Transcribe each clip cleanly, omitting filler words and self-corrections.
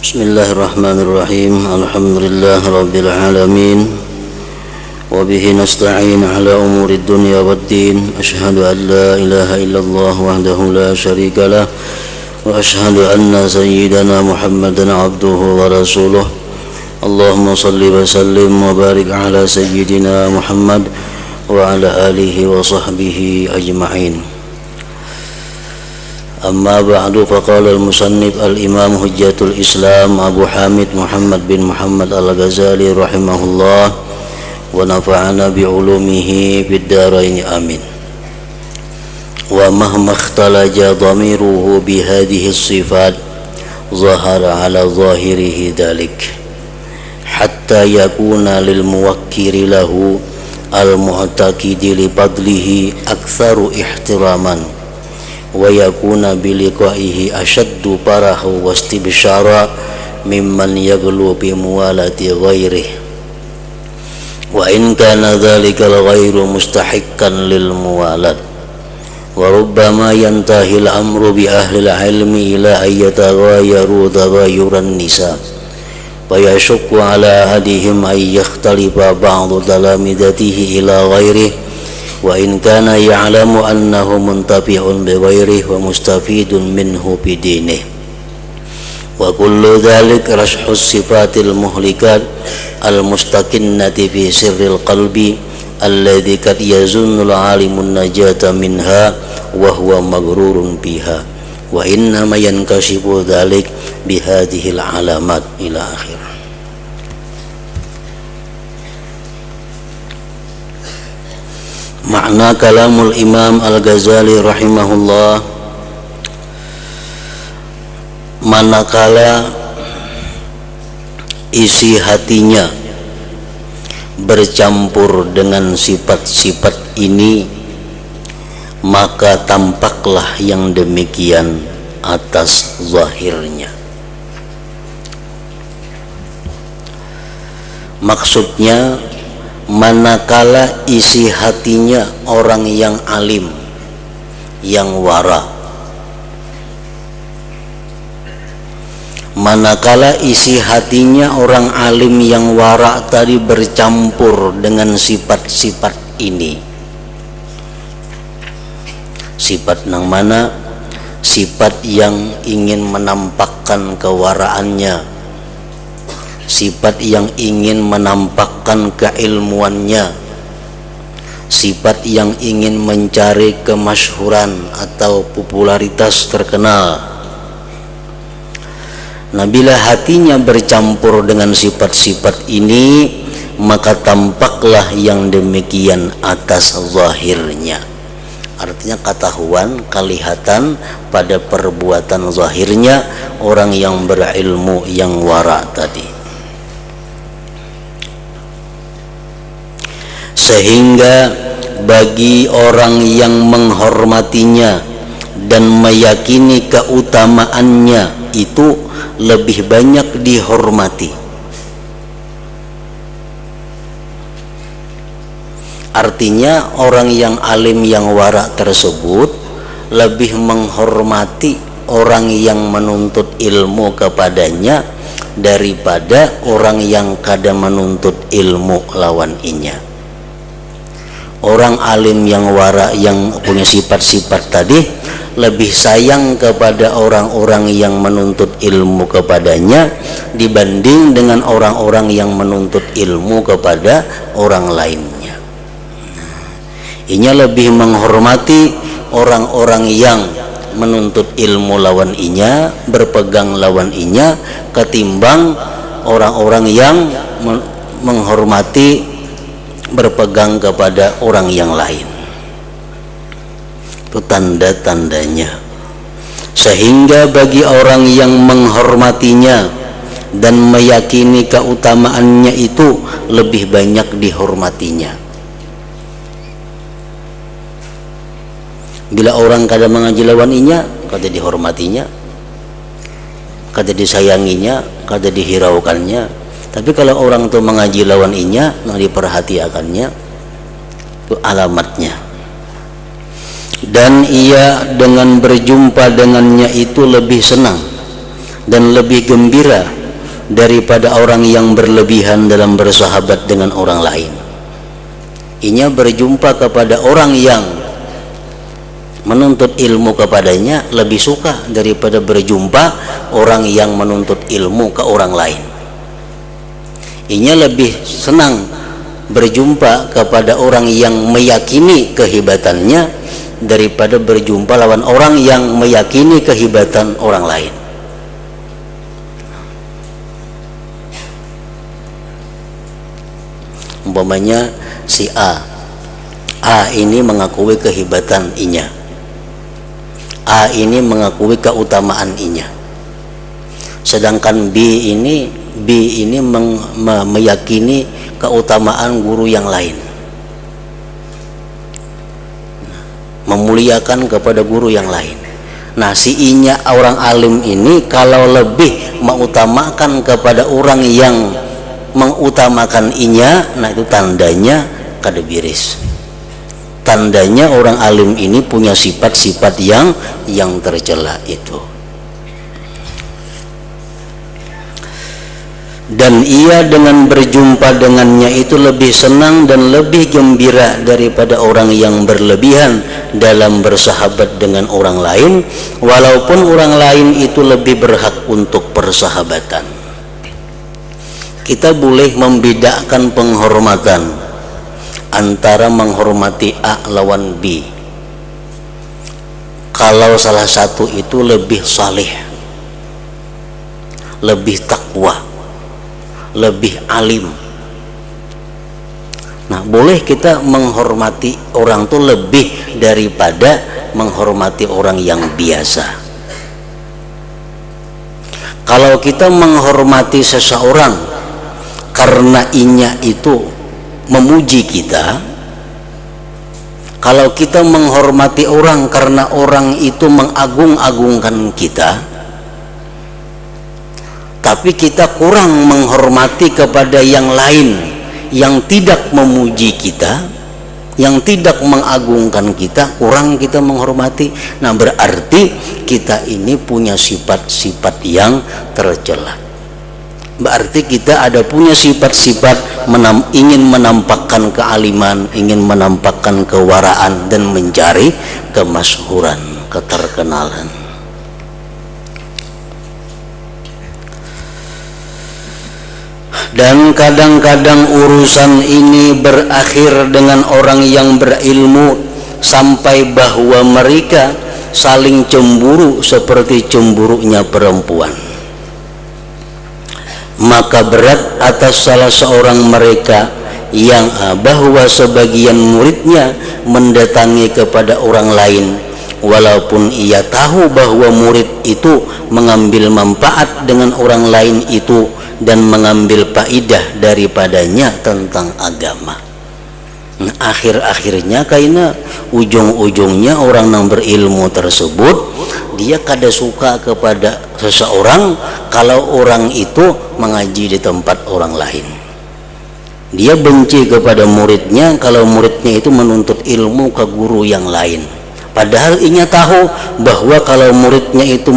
Bismillahirrahmanirrahim. Alhamdulillahirabbil alamin. Wa bihi nasta'in ala umuri dunya waddin. Asyhadu an la ilaha illallah wahdahu la syarika lah wa asyhadu anna sayyidana Muhammadan abduhu wa rasuluh. Allahumma salli wa sallim wa barik ala sayyidina Muhammad wa ala alihi wa sahbihi ajma'in. Amma ba'du, faqala al-musannif al-imam hujjatul islam Abu Hamid Muhammad bin Muhammad al-Ghazali rahimahullah wa nafa'ana bi'ulumihi fid dharain amin. Wa mahma ikhtalaja dhamiruhu bihadhihi as-sifat zahara ala zahirihi dhalik hatta yakuna lil muwakkiri lahu al-mu'taqidi li fadlihi aktsaru ihtiraman wa yakuna biliqaihi ashaddu farahu wastibsyara mimman yaghlu bi muwalati ghairihi wa in kana dhalika al-ghairu mustahiqqan lil muwalat wa rubbama yantahi al-amru bi ahli al-ilmi ila an yataghayyaru taghayyuran nisa fa yashukku ala ahadihim ay yakhtalifa ba'du talamidatihi ila ghairihi wa in kana ya'lamu annahu muntafi'un bi ghairihi wa mustafidun minhu bi dinihi wa kullu dhalik rashhu sifatil muhlikat al mustaqinnati fi sirril qalbi alladhi kad yazunnu al-alimun najata minha wa huwa maghrurun biha wa inna ma yankashifu dhalik bi hadhihi al-alamat ila akhir. Makna kalamul Imam Al-Ghazali rahimahullah, manakala isi hatinya bercampur dengan sifat-sifat ini, maka tampaklah yang demikian atas zahirnya. Maksudnya, manakala isi hatinya orang yang alim, yang wara, manakala isi hatinya orang alim yang wara tadi bercampur dengan sifat-sifat ini. Sifat yang mana? Sifat yang ingin menampakkan kewaraannya, sifat yang ingin menampakkan keilmuannya, sifat yang ingin mencari kemasyhuran atau popularitas terkenal. Nah, bila hatinya bercampur dengan sifat-sifat ini, maka tampaklah yang demikian atas zahirnya. Artinya ketahuan, kelihatan pada perbuatan zahirnya orang yang berilmu, yang wara tadi. Sehingga bagi orang yang menghormatinya dan meyakini keutamaannya itu lebih banyak dihormati. Artinya orang yang alim yang wara tersebut lebih menghormati orang yang menuntut ilmu kepadanya daripada orang yang kada menuntut ilmu lawan inya. Orang alim yang wara yang punya sifat-sifat tadi lebih sayang kepada orang-orang yang menuntut ilmu kepadanya dibanding dengan orang-orang yang menuntut ilmu kepada orang lainnya. Inya lebih menghormati orang-orang yang menuntut ilmu lawan inya, berpegang lawan inya, ketimbang orang-orang yang menghormati berpegang kepada orang yang lain. Itu tanda-tandanya. Sehingga bagi orang yang menghormatinya dan meyakini keutamaannya itu lebih banyak dihormatinya. Bila orang kada mengaji lawan inya, kada dihormatinya, kada disayanginya, kada dihiraukannya. Tapi kalau orang itu mengaji lawan inya, yang diperhatikannya, itu alamatnya. Dan ia dengan berjumpa dengannya itu lebih senang dan lebih gembira daripada orang yang berlebihan dalam bersahabat dengan orang lain. Inya berjumpa kepada orang yang menuntut ilmu kepadanya lebih suka daripada berjumpa orang yang menuntut ilmu ke orang lain. Inya lebih senang berjumpa kepada orang yang meyakini kehebatannya daripada berjumpa lawan orang yang meyakini kehebatan orang lain. Umpamanya si A ini mengakui kehebatan inya, A ini mengakui keutamaan inya, sedangkan B ini meyakini keutamaan guru yang lain, memuliakan kepada guru yang lain. Nah, si inya orang alim ini kalau lebih mengutamakan kepada orang yang mengutamakan inya, nah itu tandanya kada biris. Tandanya orang alim ini punya sifat-sifat yang tercela itu. Dan ia dengan berjumpa dengannya itu lebih senang dan lebih gembira daripada orang yang berlebihan dalam bersahabat dengan orang lain, walaupun orang lain itu lebih berhak untuk persahabatan. Kita boleh membedakan penghormatan antara menghormati A lawan B. Kalau salah satu itu lebih saleh, lebih takwa, lebih alim, nah boleh kita menghormati orang itu lebih daripada menghormati orang yang biasa. Kalau kita menghormati seseorang karena inya itu memuji kita, kalau kita menghormati orang karena orang itu mengagung-agungkan kita, tapi kita kurang menghormati kepada yang lain yang tidak memuji kita, yang tidak mengagungkan kita, kurang kita menghormati. Nah, berarti kita ini punya sifat-sifat yang tercela. Berarti kita ada punya sifat-sifat ingin menampakkan kealiman, ingin menampakkan kewaraan dan mencari kemasyhuran, keterkenalan. Dan kadang-kadang urusan ini berakhir dengan orang yang berilmu sampai bahwa mereka saling cemburu seperti cemburunya perempuan. Maka berat atas salah seorang mereka yang bahwa sebagian muridnya mendatangi kepada orang lain, walaupun ia tahu bahwa murid itu mengambil manfaat dengan orang lain itu dan mengambil faidah daripadanya tentang agama. Nah, akhir-akhirnya kayaknya ujung-ujungnya orang yang berilmu tersebut dia kada suka kepada seseorang kalau orang itu mengaji di tempat orang lain. Dia benci kepada muridnya kalau muridnya itu menuntut ilmu ke guru yang lain. Padahal inya tahu bahwa kalau muridnya itu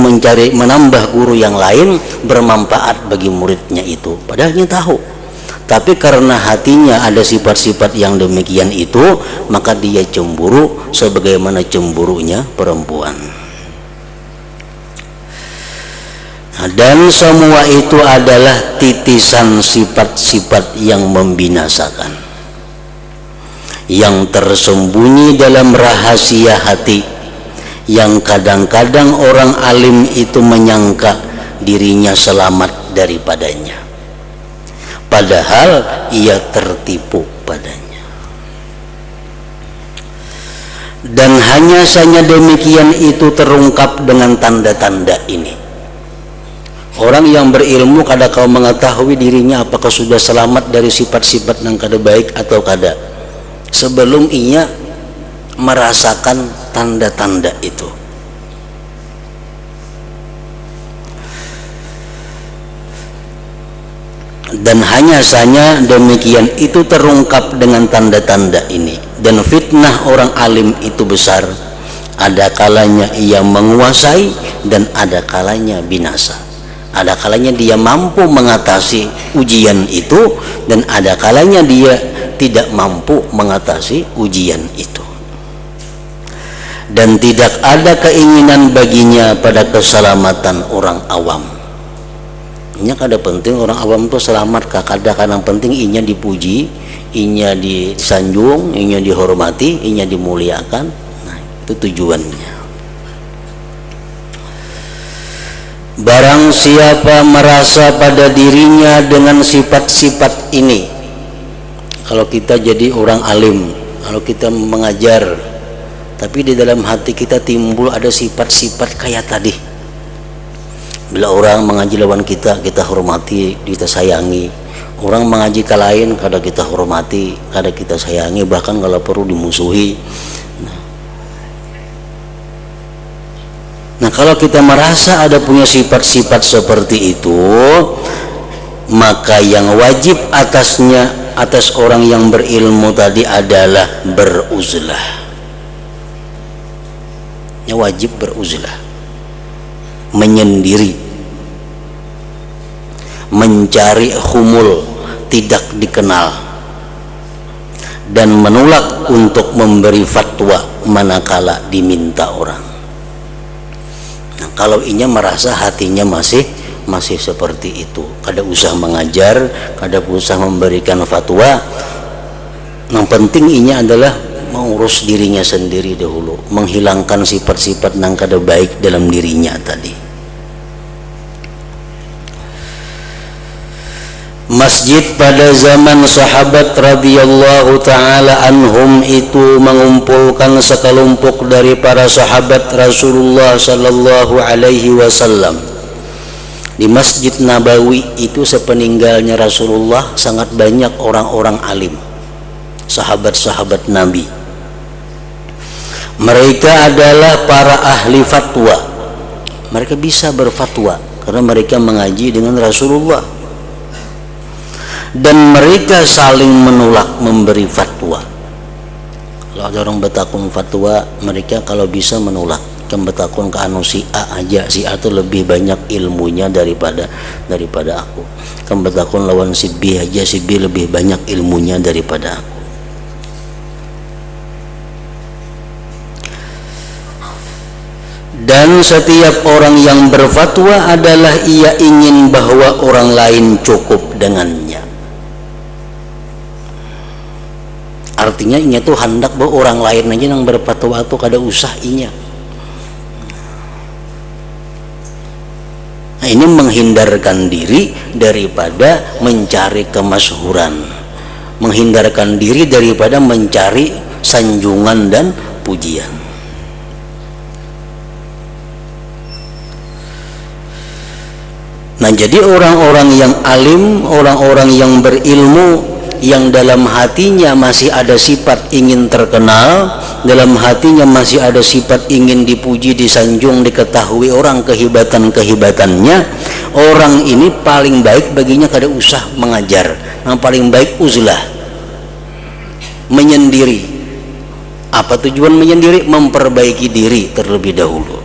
menambah guru yang lain bermanfaat bagi muridnya itu. Padahal inya tahu. Tapi karena hatinya ada sifat-sifat yang demikian itu, maka dia cemburu sebagaimana cemburunya perempuan. Nah, dan semua itu adalah titisan sifat-sifat yang membinasakan, yang tersembunyi dalam rahasia hati, yang kadang-kadang orang alim itu menyangka dirinya selamat daripadanya, padahal ia tertipu padanya. Dan hanya saja demikian itu terungkap dengan tanda-tanda ini. Orang yang berilmu kada kau mengetahui dirinya apakah sudah selamat dari sifat-sifat yang kada baik atau kada sebelum ia merasakan tanda-tanda itu. Dan hanya saja demikian itu terungkap dengan tanda-tanda ini. Dan fitnah orang alim itu besar, ada kalanya ia menguasai dan ada kalanya binasa. Ada kalanya dia mampu mengatasi ujian itu, dan ada kalanya dia tidak mampu mengatasi ujian itu. Dan tidak ada keinginan baginya pada keselamatan orang awam. Ini kada penting orang awam itu selamat, kadang-kadang penting inya dipuji, inya disanjung, inya dihormati, inya dimuliakan. Nah, itu tujuannya. Barang siapa merasa pada dirinya dengan sifat-sifat ini, kalau kita jadi orang alim, kalau kita mengajar, tapi di dalam hati kita timbul ada sifat-sifat kayak tadi. Bila orang mengaji lawan kita, kita hormati, kita sayangi. Orang mengaji ke lain, kadang kita hormati, kadang kita sayangi, bahkan kalau perlu dimusuhi. Nah, kalau kita merasa ada punya sifat-sifat seperti itu, maka yang wajib atas orang yang berilmu tadi adalah beruzlah. Yang wajib beruzlah, menyendiri, mencari humul tidak dikenal, dan menolak untuk memberi fatwa manakala diminta orang. Nah, kalau inya merasa hatinya masih seperti itu, kada usah mengajar, kada usah memberikan fatwa. Yang penting inya adalah mengurus dirinya sendiri dahulu, menghilangkan sifat-sifat yang kada baik dalam dirinya tadi. Masjid pada zaman sahabat radhiyallahu ta'ala anhum itu mengumpulkan sekelompok dari para sahabat Rasulullah sallallahu alaihi wasallam. Di Masjid Nabawi itu sepeninggalnya Rasulullah sangat banyak orang-orang alim, sahabat-sahabat Nabi. Mereka adalah para ahli fatwa. Mereka bisa berfatwa karena mereka mengaji dengan Rasulullah. Dan mereka saling menolak memberi fatwa. Kalau ada orang bertakun fatwa, mereka kalau bisa menolak. Kan bertakun ke anu si A aja, si A itu lebih banyak ilmunya daripada aku. Kan bertakun lawan si B aja, si B lebih banyak ilmunya daripada aku. Dan setiap orang yang berfatwa adalah ia ingin bahwa orang lain cukup dengannya. Artinya inya tuh hendak bahwa orang lain aja yang berfatwa itu kada usah inya. Nah, ini menghindarkan diri daripada mencari kemasyhuran, menghindarkan diri daripada mencari sanjungan dan pujian. Nah, jadi orang-orang yang alim, orang-orang yang berilmu, yang dalam hatinya masih ada sifat ingin terkenal, dalam hatinya masih ada sifat ingin dipuji, disanjung, diketahui orang kehebatan-kehebatannya, orang ini paling baik baginya kada usah mengajar. Yang paling baik uzlah, menyendiri. Apa tujuan menyendiri? Memperbaiki diri terlebih dahulu.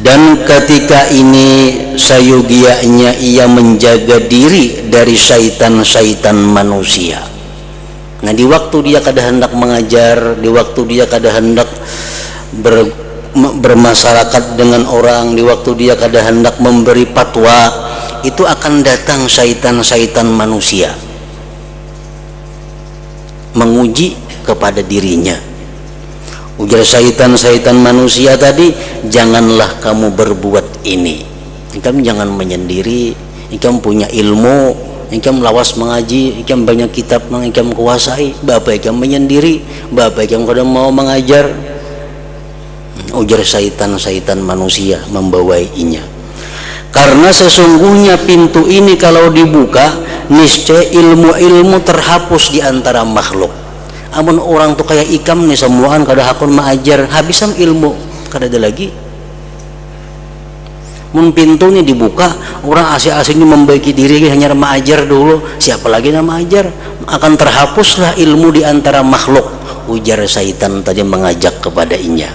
Dan ketika ini sayugianya ia menjaga diri dari syaitan-syaitan manusia. Nah, di waktu dia kada hendak mengajar, di waktu dia kada hendak bermasyarakat dengan orang, di waktu dia kada hendak memberi fatwa, itu akan datang syaitan-syaitan manusia menguji kepada dirinya. Ujar syaitan-syaitan manusia tadi, janganlah kamu berbuat ini. Kamu jangan menyendiri, kamu punya ilmu, kamu lawas mengaji, kamu banyak kitab yang kamu kuasai, bapak kamu menyendiri, bapak kamu kadang mau mengajar. Ujar syaitan-syaitan manusia membawainya. Karena sesungguhnya pintu ini kalau dibuka, niscaya ilmu-ilmu terhapus di antara makhluk. Amun orang tuh kayak ikam nih semuaan kada hakun mengajar, habisam ilmu kada ada lagi. Mun pintunya dibuka, orang asing-asingnya membaiki diri hanya mengajar dulu, siapa lagi yang mengajar, akan terhapuslah ilmu di antara makhluk. Ujar syaitan tadi mengajak kepada inya.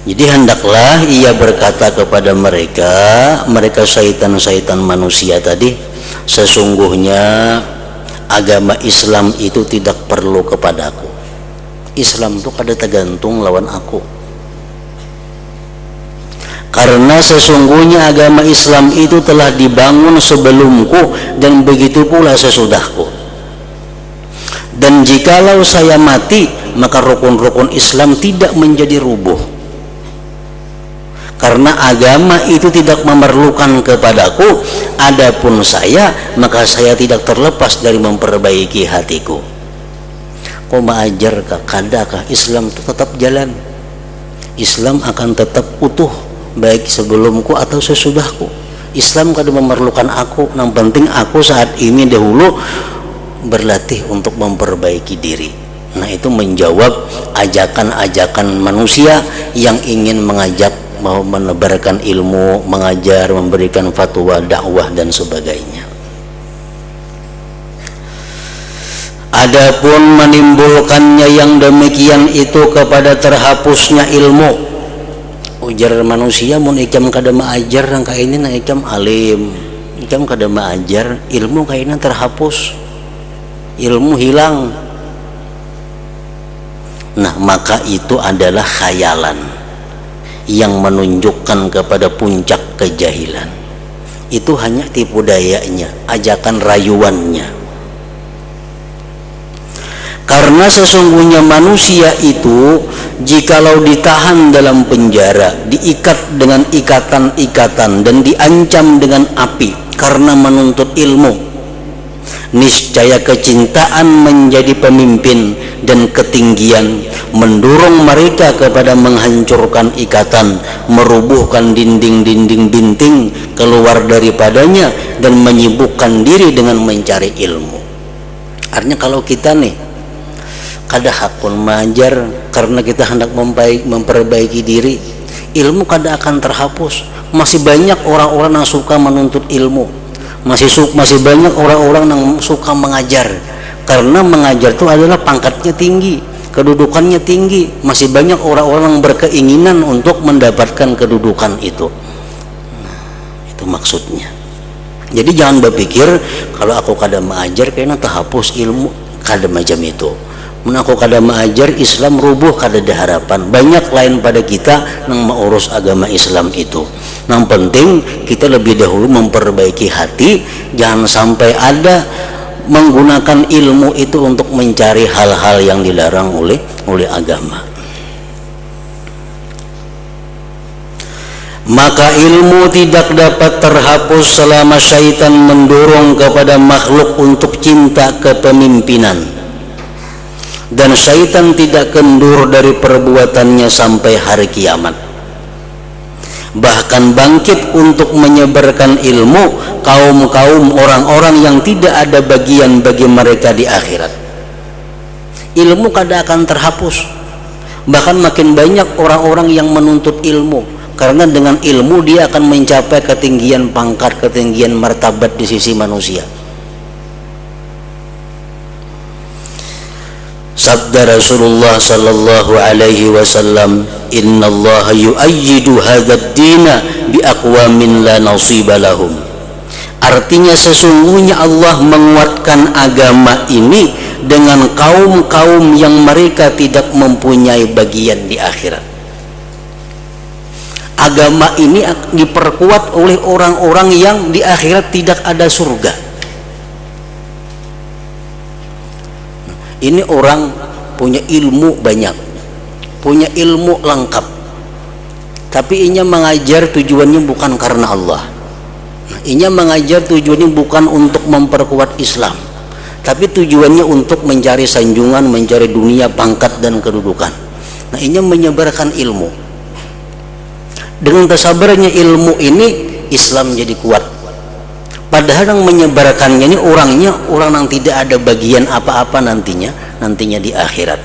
Jadi hendaklah ia berkata kepada mereka syaitan-syaitan manusia tadi, sesungguhnya agama Islam itu tidak perlu kepadaku. Islam itu kada tergantung lawan aku, karena sesungguhnya agama Islam itu telah dibangun sebelumku dan begitu pula sesudahku. Dan jikalau saya mati, maka rukun-rukun Islam tidak menjadi rubuh, karena agama itu tidak memerlukan kepadaku. Adapun saya, maka saya tidak terlepas dari memperbaiki hatiku. Kau mengajarkah, kadakah Islam itu tetap jalan? Islam akan tetap utuh baik sebelumku atau sesudahku. Islam kada memerlukan aku, yang penting aku saat ini dahulu berlatih untuk memperbaiki diri. Nah, itu menjawab ajakan-ajakan manusia yang ingin mengajak, mau menebarkan ilmu, mengajar, memberikan fatwa, dakwah dan sebagainya. Adapun menimbulkannya yang demikian itu kepada terhapusnya ilmu, ujar manusia mun ikam kada maajar nang kaini nang ikam alim, ikam kada maajar, ilmu kaina terhapus, ilmu hilang. Nah, maka itu adalah khayalan yang menunjukkan kepada puncak kejahilan. Itu hanya tipu dayanya, ajakan rayuannya. Karena sesungguhnya manusia itu jikalau ditahan dalam penjara, diikat dengan ikatan-ikatan dan diancam dengan api karena menuntut ilmu, niscaya kecintaan menjadi pemimpin dan ketinggian mendorong mereka kepada menghancurkan ikatan, merubuhkan dinding-dinding binting keluar daripadanya dan menyibukkan diri dengan mencari ilmu. Artinya kalau kita nih kada hakun mengajar karena kita hendak memperbaiki diri, ilmu kada akan terhapus. Masih banyak orang-orang yang suka menuntut ilmu, masih banyak orang-orang yang suka mengajar, karena mengajar itu adalah pangkatnya tinggi, kedudukannya tinggi. Masih banyak orang-orang yang berkeinginan untuk mendapatkan kedudukan itu. Nah, itu maksudnya. Jadi jangan berpikir kalau aku kada mengajar kayaknya terhapus ilmu, kada macam itu. Mun aku kada mengajar, Islam rubuh, kada ada harapan. Banyak lain pada kita yang mengurus agama Islam itu. Yang penting kita lebih dahulu memperbaiki hati, jangan sampai ada menggunakan ilmu itu untuk mencari hal-hal yang dilarang oleh agama. Maka ilmu tidak dapat terhapus selama syaitan mendorong kepada makhluk untuk cinta kepemimpinan. Dan syaitan tidak kendur dari perbuatannya sampai hari kiamat. Bahkan bangkit untuk menyebarkan ilmu kaum-kaum orang-orang yang tidak ada bagian bagi mereka di akhirat. Ilmu kada akan terhapus. Bahkan makin banyak orang-orang yang menuntut ilmu, karena dengan ilmu dia akan mencapai ketinggian pangkat, ketinggian martabat di sisi manusia. Sabda Rasulullah sallallahu alaihi wasallam, innallaha yu'ayyidu hadzal dina bi aqwamin la nasiba lahum. Artinya sesungguhnya Allah menguatkan agama ini dengan kaum-kaum yang mereka tidak mempunyai bagian di akhirat. Agama ini diperkuat oleh orang-orang yang di akhirat tidak ada surga. Ini orang punya ilmu banyak, punya ilmu lengkap, tapi inya mengajar tujuannya bukan karena Allah. Inya mengajar tujuannya bukan untuk memperkuat Islam, tapi tujuannya untuk mencari sanjungan, mencari dunia, pangkat dan kedudukan. Nah, inya menyebarkan ilmu. Dengan tersabarnya ilmu ini, Islam jadi kuat. Padahal yang menyebarkannya ini orang yang tidak ada bagian apa-apa nantinya di akhirat.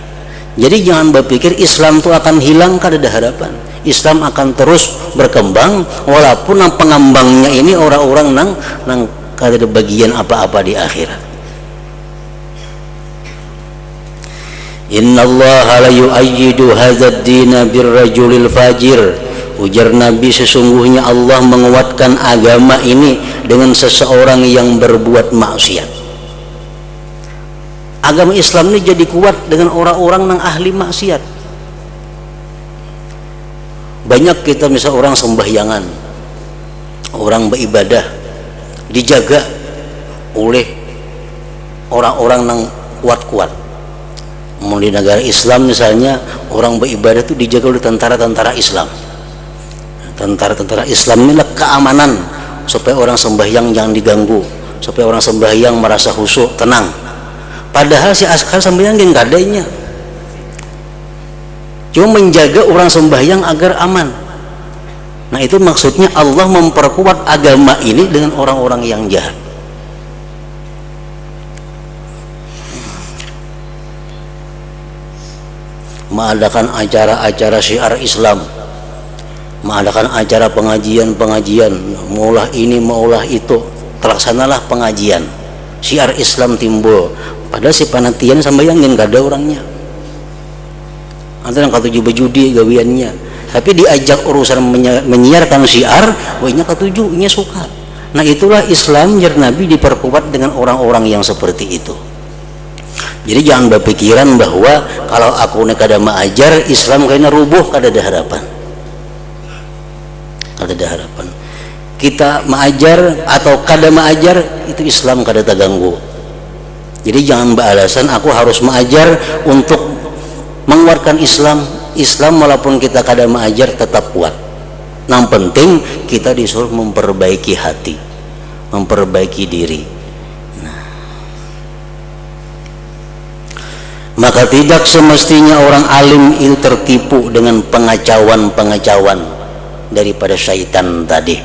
Jadi jangan berpikir Islam itu akan hilang, kada ada harapan. Islam akan terus berkembang walaupun yang pengembangnya ini orang-orang nang kada ada bagian apa-apa di akhirat. Innallaha la yu'ayyidu hadzal dina birrajulil fajir. Ujar Nabi, sesungguhnya Allah menguatkan agama ini dengan seseorang yang berbuat maksiat. Agama Islam ini jadi kuat dengan orang-orang yang ahli maksiat. Banyak kita misal orang sembahyangan, orang beribadah dijaga oleh orang-orang yang kuat-kuat. Mau di negara Islam misalnya, orang beribadah itu dijaga oleh tentara-tentara Islam. Tentara-tentara Islam ini keamanan supaya orang sembahyang jangan diganggu, supaya orang sembahyang merasa khusyuk, tenang. Padahal si askar sembahyang nggak adanya, cuma menjaga orang sembahyang agar aman. Nah, itu maksudnya Allah memperkuat agama ini dengan orang-orang yang jahat. Mengadakan acara-acara syiar Islam, mengadakan acara pengajian-pengajian, maulah ini maulah itu, terlaksanalah pengajian, syiar Islam timbul. Padahal si panitian sembahyangin gak ada orangnya, antara yang katuju berjudi gawiannya, tapi diajak urusan menyiarkan syiar, wahnya katuju, nya suka. Nah, itulah Islam jar Nabi diperkuat dengan orang-orang yang seperti itu. Jadi jangan berpikiran bahwa kalau aku nak kada mengajar Islam kayaknya rubuh, kada ada harapan. Kada ada harapan. Kita mengajar atau kada mengajar itu Islam kada terganggu. Jadi jangan beralasan aku harus mengajar untuk menguatkan Islam. Islam walaupun kita kada mengajar tetap kuat. Yang penting kita disuruh memperbaiki hati, memperbaiki diri. Maka tidak semestinya orang alim itu tertipu dengan pengacauan-pengacauan daripada syaitan tadi.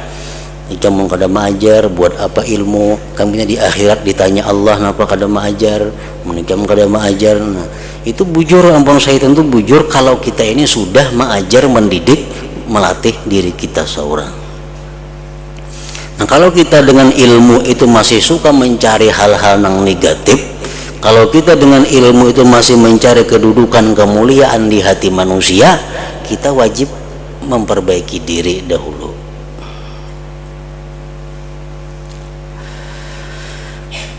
Kamu kada mengajar, buat apa ilmu? Kami di akhirat ditanya Allah, kenapa kada mengajar? Kamu kada mengajar. Nah, itu bujur, ampun syaitan itu bujur kalau kita ini sudah mengajar, mendidik, melatih diri kita seorang. Nah, kalau kita dengan ilmu itu masih suka mencari hal-hal yang negatif, kalau kita dengan ilmu itu masih mencari kedudukan, kemuliaan di hati manusia, kita wajib memperbaiki diri dahulu.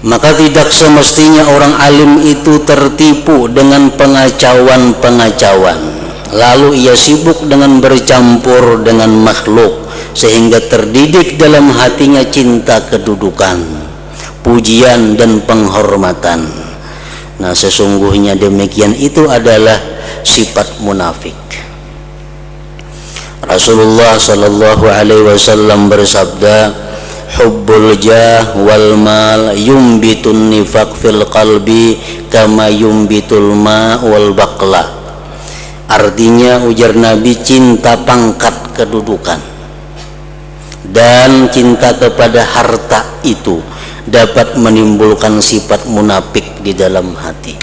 Maka tidak semestinya orang alim itu tertipu dengan pengacauan-pengacauan, lalu ia sibuk dengan bercampur dengan makhluk sehingga terdidik dalam hatinya cinta kedudukan, pujian dan penghormatan. Nah, sesungguhnya demikian itu adalah sifat munafik. Rasulullah sallallahu alaihi wasallam bersabda, hubbul jah wal mal yumbitun nifaq fil qalbi kama yumbitul ma wal baqla. Artinya, ujar Nabi, cinta pangkat kedudukan dan cinta kepada harta itu dapat menimbulkan sifat munafik di dalam hati.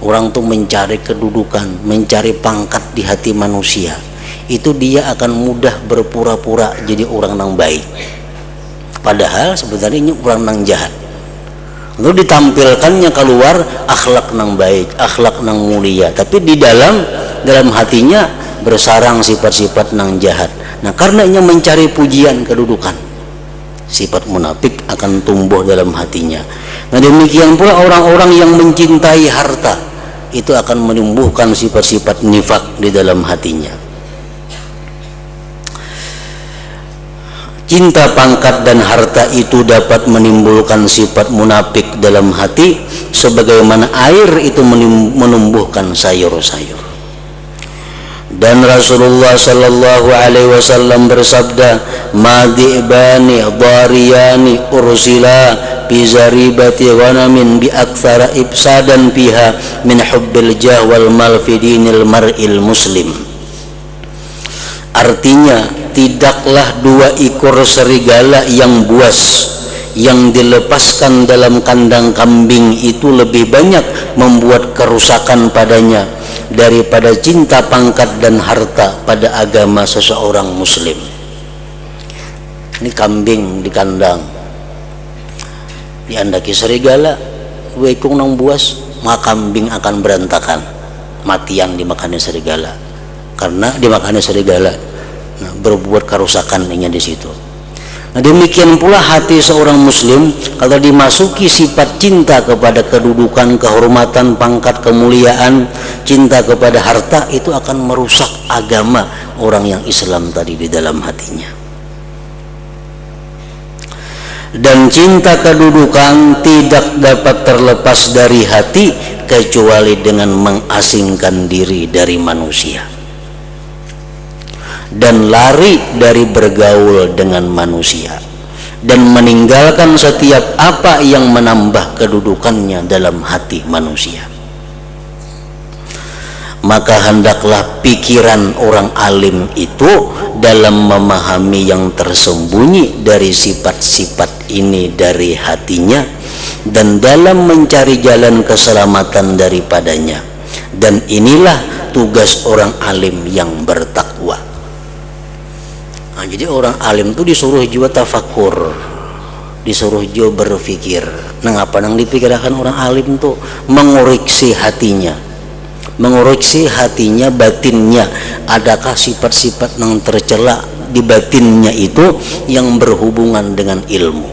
Orang tuh mencari kedudukan, mencari pangkat di hati manusia, itu dia akan mudah berpura-pura jadi orang yang baik, padahal sebenarnya ini orang yang jahat. Lalu ditampilkannya keluar akhlak yang baik, akhlak yang mulia, tapi di dalam hatinya bersarang sifat-sifat yang jahat. Nah, karenanya mencari pujian, kedudukan, sifat munafik akan tumbuh dalam hatinya. Nah, demikian pula orang-orang yang mencintai harta itu akan menumbuhkan sifat-sifat nifak di dalam hatinya. Cinta pangkat dan harta itu dapat menimbulkan sifat munafik dalam hati, sebagaimana air itu menumbuhkan sayur-sayur. Dan Rasulullah sallallahu alaihi wasallam bersabda, madibani dhariyani ursila bi zaribati ghanamin bi aktsara ifsadan fiha min hubbil jah wal mal fi dinil mar'il muslim. Artinya, tidaklah dua ekor serigala yang buas yang dilepaskan dalam kandang kambing itu lebih banyak membuat kerusakan padanya daripada cinta pangkat dan harta pada agama seseorang muslim. Ini kambing di kandang, diandaki serigala, wekung nang buas, maka kambing akan berantakan, matian dimakannya serigala. Karena dimakannya serigala, nah, berbuat kerusakannya di situ. Nah, demikian pula hati seorang muslim kalau dimasuki sifat cinta kepada kedudukan, kehormatan, pangkat, kemuliaan, cinta kepada harta, itu akan merusak agama orang yang Islam tadi di dalam hatinya. Dan cinta kedudukan tidak dapat terlepas dari hati kecuali dengan mengasingkan diri dari manusia dan lari dari bergaul dengan manusia dan meninggalkan setiap apa yang menambah kedudukannya dalam hati manusia. Maka hendaklah pikiran orang alim itu dalam memahami yang tersembunyi dari sifat-sifat ini dari hatinya dan dalam mencari jalan keselamatan daripadanya. Dan inilah tugas orang alim yang bertakwa. Nah, jadi orang alim itu disuruh jiwa tafakur, disuruh jiwa berpikir. Nah, apa yang dipikirkan orang alim itu mengoreksi hatinya, mengoreksi hatinya, batinnya. Adakah sifat-sifat yang tercela di batinnya itu yang berhubungan dengan ilmu?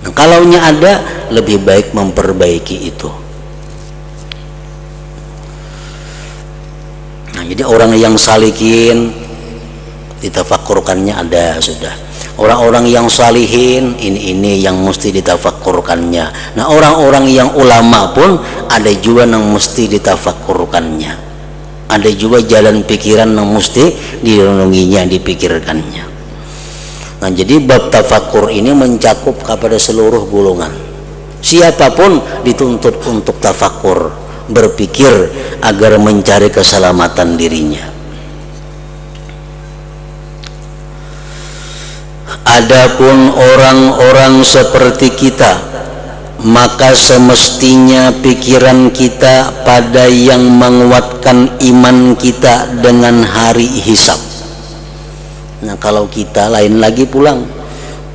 Nah, kalaunya ada, lebih baik memperbaiki itu. Nah, jadi orang yang salikin ditafakurkannya ada sudah. Orang-orang yang salihin ini yang mesti ditafakurkannya. Nah, orang-orang yang ulama pun ada juga yang mesti ditafakurkannya. Ada juga jalan pikiran yang mesti direnunginya, dipikirkannya. Nah, jadi bab tafakur ini mencakup kepada seluruh golongan. Siapapun dituntut untuk tafakur, berpikir agar mencari keselamatan dirinya. Adapun orang-orang seperti kita, maka semestinya pikiran kita pada yang menguatkan iman kita dengan hari hisab. Nah, kalau kita lain lagi pulang,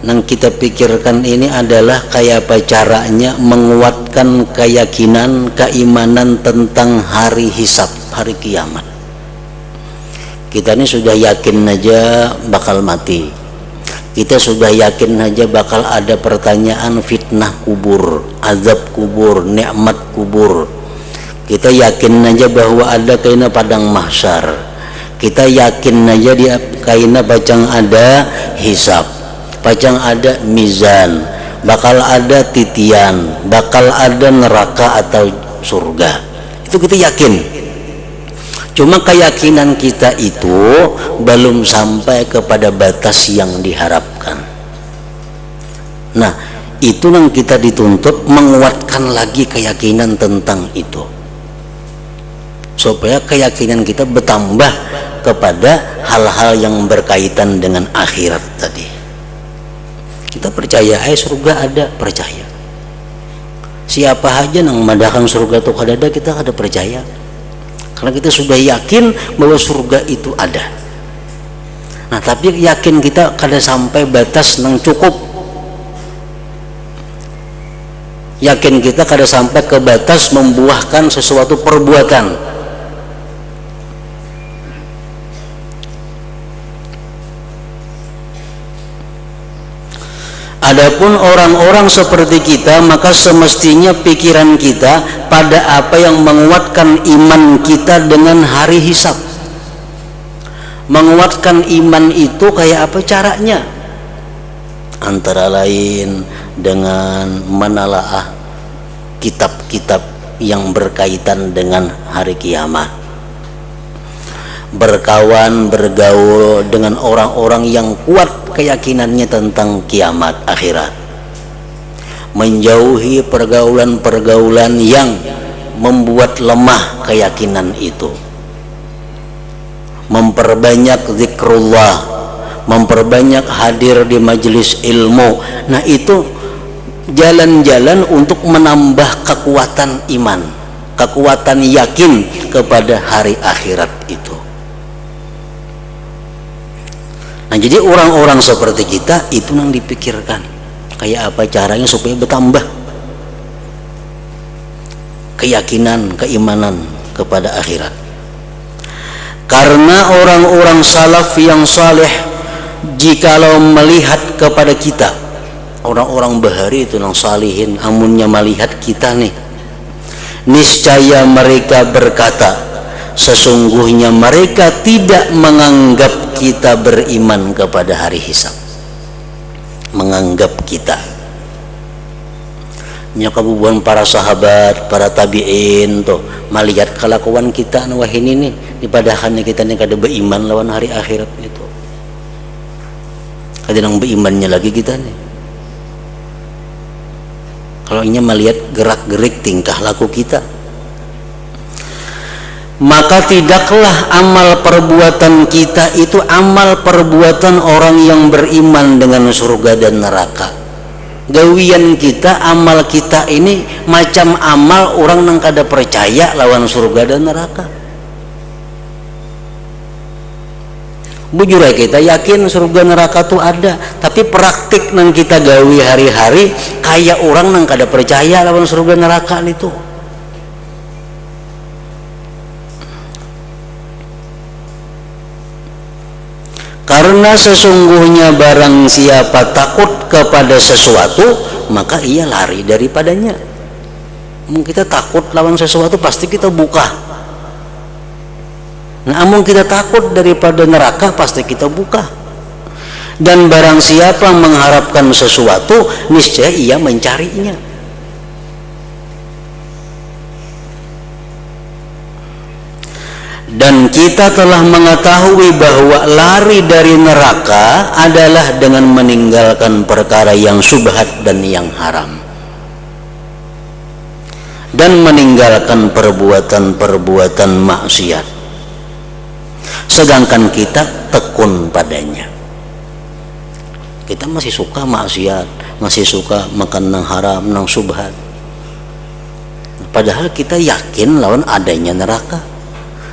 yang kita pikirkan ini adalah kayak apa caranya menguatkan keyakinan, keimanan tentang hari hisab, hari kiamat. Kita ini sudah yakin aja bakal mati. Kita sudah yakin aja bakal ada pertanyaan fitnah kubur, azab kubur, nikmat kubur. Kita yakin aja bahwa ada kaina padang mahsyar. Kita yakin aja di kaina pacang ada hisab, pacang ada mizan, bakal ada titian, bakal ada neraka atau surga. Itu kita yakin. Cuma keyakinan kita itu belum sampai kepada batas yang diharapkan. Nah, itu yang kita dituntut menguatkan lagi keyakinan tentang itu, supaya keyakinan kita bertambah kepada hal-hal yang berkaitan dengan akhirat tadi. Kita percaya surga ada, percaya. Siapa aja yang memandangkan surga itu ada, kita ada percaya. Karena kita sudah yakin bahwa surga itu ada. Nah, tapi yakin kita kada sampai batas yang cukup. Yakin kita kada sampai ke batas membuahkan sesuatu perbuatan. Adapun orang-orang seperti kita, maka semestinya pikiran kita pada apa yang menguatkan iman kita dengan hari hisab. Menguatkan iman itu kayak apa caranya? Antara lain dengan menalaah kitab-kitab yang berkaitan dengan hari kiamat. Berkawan, bergaul dengan orang-orang yang kuat keyakinannya tentang kiamat akhirat. Menjauhi pergaulan-pergaulan yang membuat lemah keyakinan itu. Memperbanyak zikrullah, memperbanyak hadir di majelis ilmu. Nah, itu jalan-jalan untuk menambah kekuatan iman, kekuatan yakin kepada hari akhirat itu. Nah, jadi orang-orang seperti kita itu yang dipikirkan kayak apa caranya supaya bertambah keyakinan, keimanan kepada akhirat. Karena orang-orang salaf yang saleh jikalau melihat kepada kita, orang-orang bahari itu nang salihin, amunnya melihat kita nih, niscaya mereka berkata, sesungguhnya mereka tidak menganggap kita beriman kepada hari hisab. Menganggap kita nyakabubuan para sahabat, para tabi'in tuh melihat kelakuan kita wah ini nih, dipadahannya kita nih kada beriman lawan hari akhirat itu. Kada nang berimannya lagi kita nih. Kalau ini melihat gerak-gerik tingkah laku kita, maka tidaklah amal perbuatan kita itu amal perbuatan orang yang beriman dengan surga dan neraka. Gawian kita, amal kita ini macam amal orang yang kada percaya lawan surga dan neraka. Bujur kita yakin surga neraka tuh ada, tapi praktik nang kita gawi hari-hari kayak orang nang kada percaya lawan surga neraka itu. Karena sesungguhnya barang siapa takut kepada sesuatu, maka ia lari daripadanya. Kita takut lawan sesuatu pasti kita buka. Nah, amun kita takut daripada neraka pasti kita buka. Dan barang siapa mengharapkan sesuatu, niscaya ia mencarinya. Dan kita telah mengetahui bahwa lari dari neraka adalah dengan meninggalkan perkara yang syubhat dan yang haram, dan meninggalkan perbuatan-perbuatan maksiat. Sedangkan kita tekun padanya. Kita masih suka maksiat, masih suka makan nang haram, nang syubhat. Padahal kita yakin lawan adanya neraka.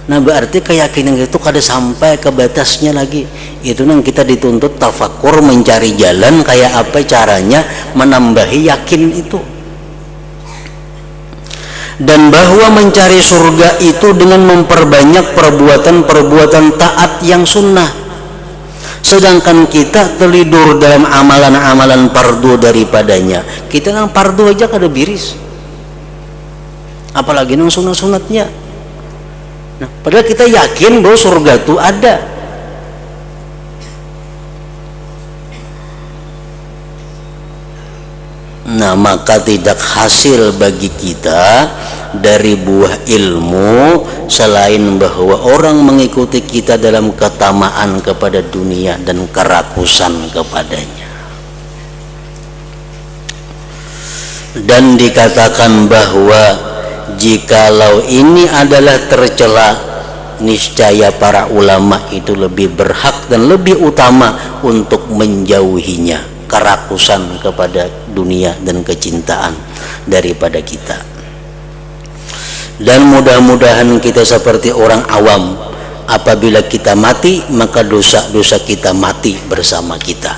Nah, berarti keyakinan itu kada sampai ke batasnya lagi. Itu nang kita dituntut tafakur, mencari jalan kayak apa caranya menambahi yakin itu. Dan bahwa mencari surga itu dengan memperbanyak perbuatan-perbuatan taat yang sunnah. Sedangkan kita terlidur dalam amalan-amalan fardu daripadanya. Kita nang fardu aja kada biris, apalagi nang sunat-sunatnya. Nah, padahal kita yakin bahwa surga itu ada. Nah, maka tidak hasil bagi kita dari buah ilmu selain bahwa orang mengikuti kita dalam ketamaan kepada dunia dan kerakusan kepadanya. Dan dikatakan bahwa jikalau ini adalah tercela, niscaya para ulama itu lebih berhak dan lebih utama untuk menjauhinya, kerakusan kepada dunia dan kecintaan daripada kita. Dan mudah-mudahan kita seperti orang awam, apabila kita mati maka dosa-dosa kita mati bersama kita.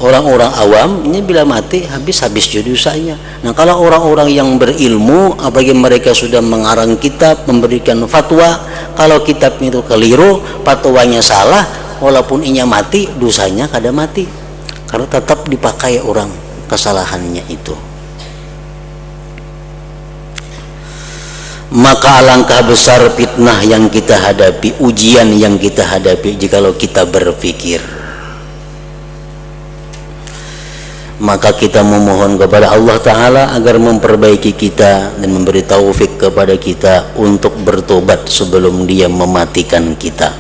Orang-orang awam ini bila mati habis juga dosanya. Nah, kalau orang-orang yang berilmu, apalagi mereka sudah mengarang kitab, memberikan fatwa, kalau kitab itu keliru, fatwanya salah, walaupun inya mati, dosanya kada mati, karena tetap dipakai orang kesalahannya itu. Maka alangkah besar fitnah yang kita hadapi, ujian yang kita hadapi jikalau kita berpikir. Maka kita memohon kepada Allah Ta'ala agar memperbaiki kita dan memberi taufik kepada kita untuk bertobat sebelum Dia mematikan kita.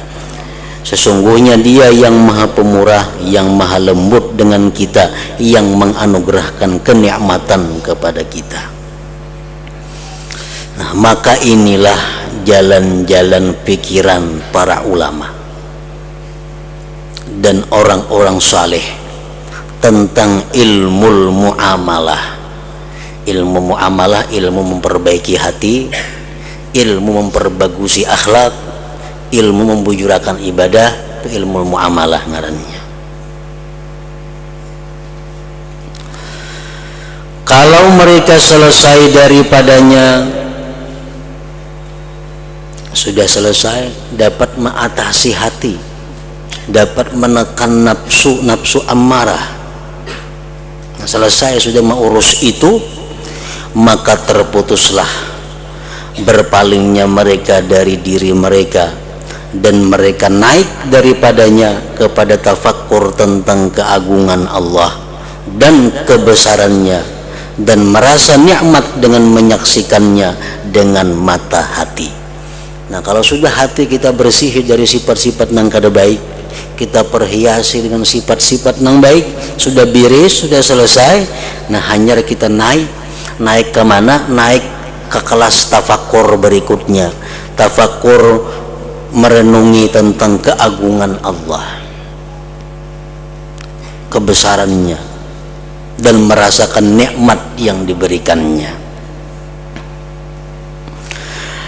Sesungguhnya Dia yang maha pemurah, yang maha lembut dengan kita, yang menganugerahkan kenikmatan kepada kita. Nah, maka inilah jalan-jalan pikiran para ulama dan orang-orang saleh tentang ilmu muamalah. Ilmu muamalah, ilmu memperbaiki hati, ilmu memperbagusi akhlak, ilmu membujurakan ibadah, itu ilmu muamalah ngarannya. Kalau mereka selesai daripadanya, sudah selesai, dapat mengatasi hati, dapat menekan nafsu amarah, selesai sudah mengurus itu, maka terputuslah berpalingnya mereka dari diri mereka, dan mereka naik daripadanya kepada tafakkur tentang keagungan Allah dan kebesarannya, dan merasa nikmat dengan menyaksikannya dengan mata hati. Nah, kalau sudah hati kita bersih dari sifat-sifat nang kada baik, kita perhiasi dengan sifat-sifat nang baik, sudah beres, sudah selesai. Nah, hanya kita naik ke mana? Naik ke kelas tafakur berikutnya, tafakur merenungi tentang keagungan Allah, kebesarannya, dan merasakan nikmat yang diberikannya.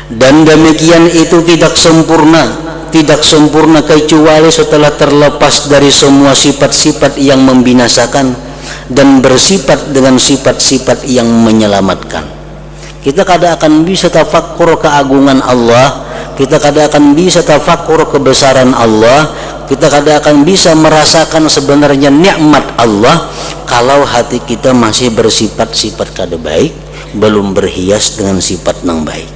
Dan demikian itu tidak sempurna kecuali setelah terlepas dari semua sifat-sifat yang membinasakan dan bersifat dengan sifat-sifat yang menyelamatkan. Kita kada akan bisa tafakkur keagungan Allah, kita kada akan bisa tafakkur kebesaran Allah, kita kada akan bisa merasakan sebenarnya nikmat Allah kalau hati kita masih bersifat-sifat kada baik, belum berhias dengan sifat yang baik.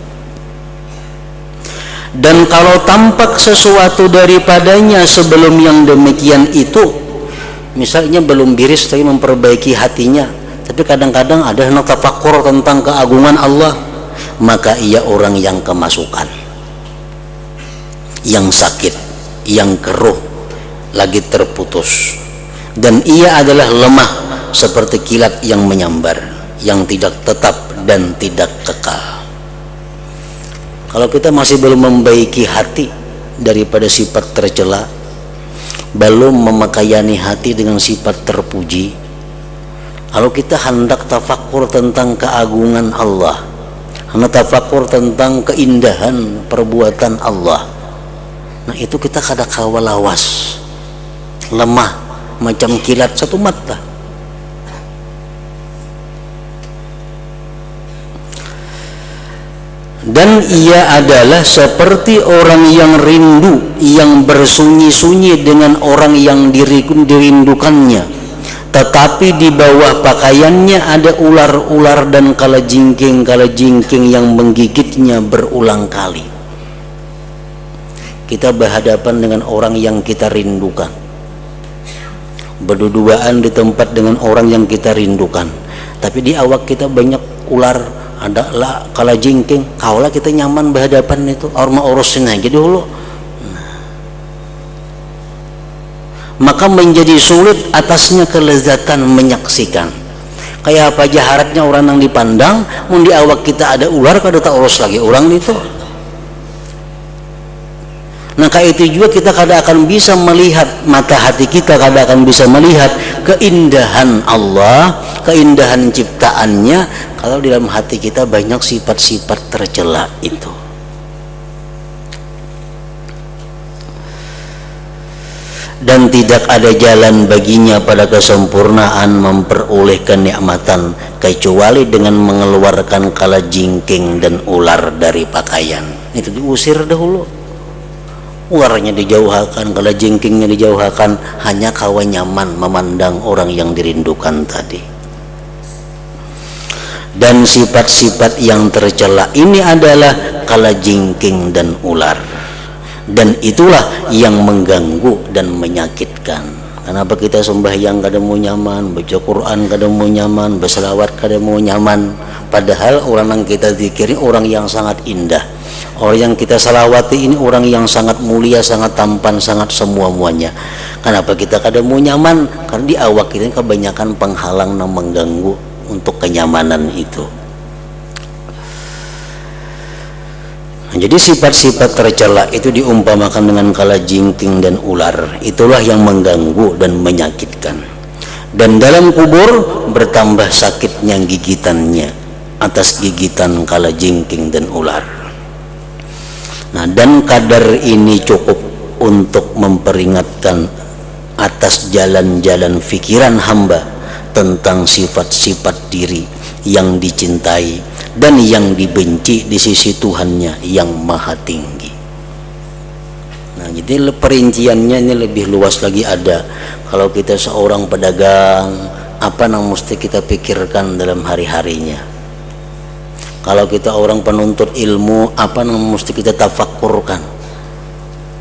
Dan kalau tampak sesuatu daripadanya sebelum yang demikian itu, misalnya belum biris tapi memperbaiki hatinya, tapi kadang-kadang ada yang tafakkur tentang keagungan Allah, maka ia orang yang kemasukan, yang sakit, yang keruh, lagi terputus, dan ia adalah lemah seperti kilat yang menyambar, yang tidak tetap dan tidak kekal. Kalau kita masih belum membaiki hati daripada sifat tercela, belum memakaiani hati dengan sifat terpuji, kalau kita hendak tafakkur tentang keagungan Allah, hendak tafakkur tentang keindahan perbuatan Allah, nah itu kita kada kawalawas, lemah macam kilat satu mata. Dan ia adalah seperti orang yang rindu, yang bersunyi-sunyi dengan orang yang dirindukannya, tetapi di bawah pakaiannya ada ular-ular dan kalajengking yang menggigitnya berulang kali. Kita berhadapan dengan orang yang kita rindukan, berduaan di tempat dengan orang yang kita rindukan, tapi di awak kita banyak ular, ada lah kalajengking, kaulah kita nyaman berhadapan itu, orang urusin aja dulu. Maka menjadi sulit atasnya kelezatan menyaksikan. Kayak apa jaharatnya orang yang dipandang, mun di awak kita ada ular, kada tak urus lagi orang itu. Nah, kayak itu juga kita kada akan bisa melihat, mata hati kita kada akan bisa melihat keindahan Allah, keindahan ciptaannya, kalau di dalam hati kita banyak sifat-sifat tercela itu. Dan tidak ada jalan baginya pada kesempurnaan memperoleh kenikmatan kecuali dengan mengeluarkan kalajengking dan ular dari pakaian. Itu diusir dahulu, ularnya dijauhkan, kalajengkingnya dijauhkan, hanya kawan nyaman memandang orang yang dirindukan tadi. Dan sifat-sifat yang tercela ini adalah kalajengking dan ular, dan itulah yang mengganggu dan menyakitkan. Kenapa kita sembahyang kada mau nyaman, baca Quran kada mau nyaman, berselawat kada mau nyaman, padahal orang yang kita zikiri orang yang sangat indah, orang yang kita salawati ini orang yang sangat mulia, sangat tampan, sangat semua-muanya. Kenapa kita kada mau nyaman? Karena di awak kita kebanyakan penghalang yang mengganggu untuk kenyamanan itu. Jadi sifat-sifat tercela itu diumpamakan dengan kalajengking dan ular, itulah yang mengganggu dan menyakitkan. Dan dalam kubur bertambah sakitnya gigitannya atas gigitan kalajengking dan ular. Nah, dan kadar ini cukup untuk memperingatkan atas jalan-jalan fikiran hamba tentang sifat-sifat diri yang dicintai dan yang dibenci di sisi Tuhannya yang maha tinggi. Nah, jadi perinciannya ini lebih luas lagi ada. Kalau kita seorang pedagang, apa yang mesti kita pikirkan dalam hari-harinya? Kalau kita orang penuntut ilmu, apa yang mesti kita tafakkurkan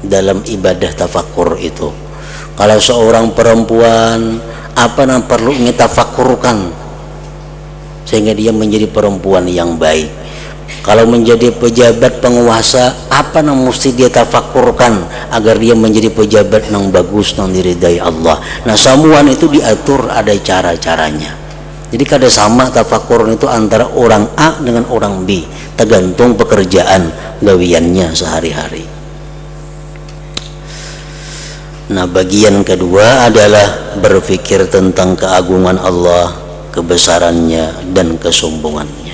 dalam ibadah tafakkur itu? Kalau seorang perempuan, apa yang perlu kita tafakkurkan sehingga dia menjadi perempuan yang baik? Kalau menjadi pejabat penguasa, apa yang mesti dia tafakkurkan agar dia menjadi pejabat yang bagus, yang diridai Allah? Nah, semuanya itu diatur, ada cara-caranya. Jadi kada sama tafakkur itu antara orang A dengan orang B, tergantung pekerjaan gawiannya sehari-hari. Nah, bagian kedua adalah berpikir tentang keagungan Allah, kebesarannya dan kesombongannya.